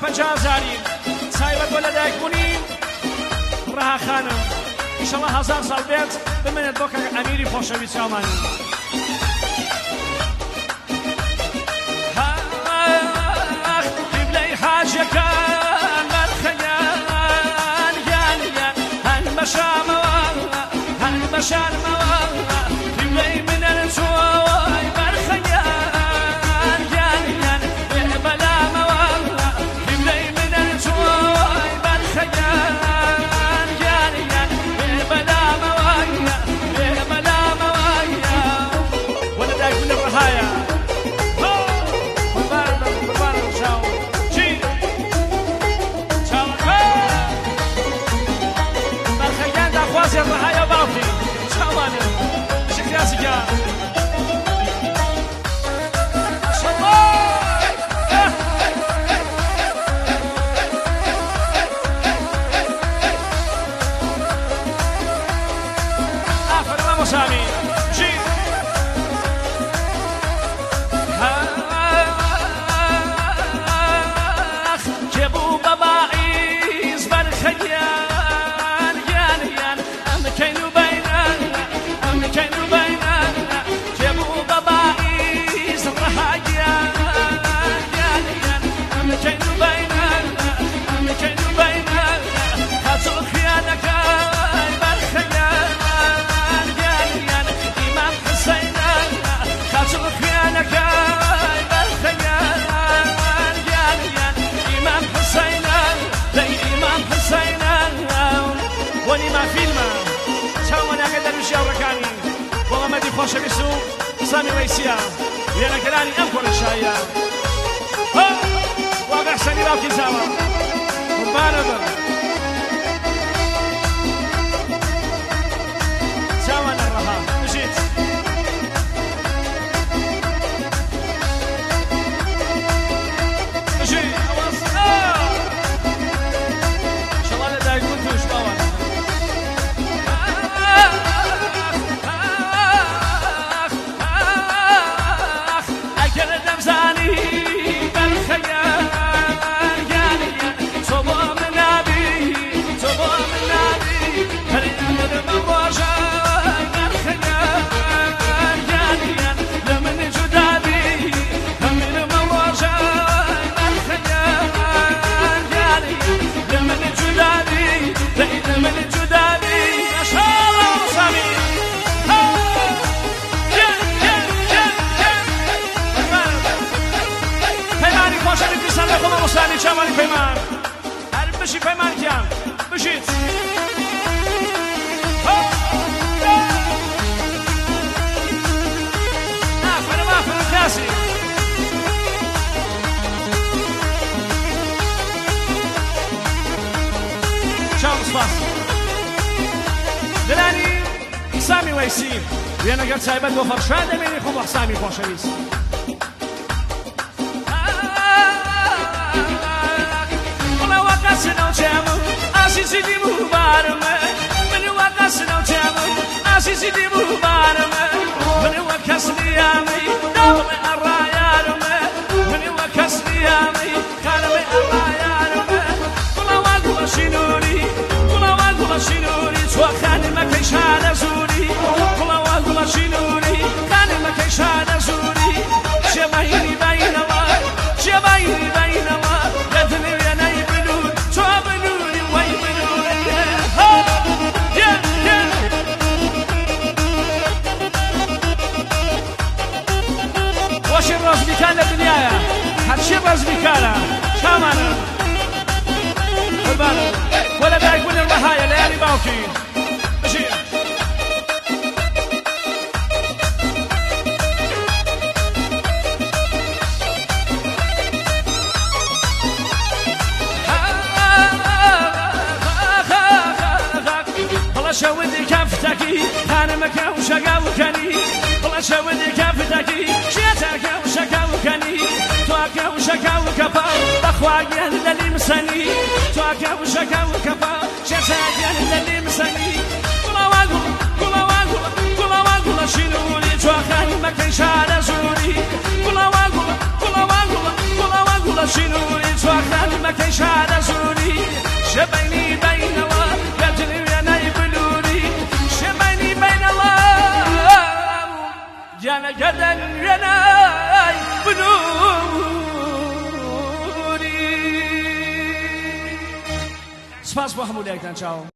50,000 سایبەت بۆ لەدایکبوونی ڕەها خانم ئینشەڵڵا 1000 ساڵ بێت بمێنێت بۆ کاک ئەمیری خۆشەویست چاومان قیبلەی حاجەکان بەرخەیان یان هەن بە شامەوە هەن بە شارمەوە قیبلەی منەن چۆی بەرخەیان یان بێ بەلامەوە قیبلەی منەن چۆی بەرخەیان یان بێ بەلامەوە بێ بەلامەوە وەلە دایکبوونی ڕەهایە خوازي الرحايا باطي شامانه شكراسي يا ما شاء الله آخر ما مسامي جي جيبوا باباعيز برخيان كانوا بيننا جابوا باباعيز الرهايا كانوا بيننا خاطر خيانك بالخيان إمام حسين خاطر خيانك بالخيان إمام حسين زي إمام حسين ولي ما فيلمه شاومنا قدر مشاوركاني والله ما دي خوشه بسو سامي ويسيا ويانا كلاني أمكن الشايا واقع سني راوكي زاوة مباربا شاومنا الرها مشيت مشيت أوصل إن شاء الله لا دايقون توش باوانا مسانی چمانی پیمان هر بشی پیمان کیم بشید آفرین کسی چاو سپاس دلانی سامی ویسی وینا گرد سایبت و فرشاد امینی خوب سامی خوشویست Asisi di mubarame, meni wakasno chamo. Asisi di mubarame, meni wakasni ami. Dame arayarame, meni wakasni ami. Karame arayarame. Kula wagula shinuri, chwa khani makishana zuri. Kula wagula shinuri, khani makishana zuri. Shemaini bainawa, shemaini bainawa. Yadni yanai bilud, chwa bilud. واشي الرزمي كان للدنيا هالشي الرزمي كان شامانا قربانا ولا دايقون الرهايا ليالي باوكي ماشي شودي كفتكي أنا مكان وشقاوكني والله شودي كفتكي شيتك وشقاوكني توكا وشقاوكفا بخواقي اللي مسني توكا وشقاوكفا شيتك اللي مسني كلا واقول شنوري توخاني مكان شارع زوري كلا واقول شنوري توخاني مكان أنا قدن رناي بنوري سپاس با همو لیکتن چاو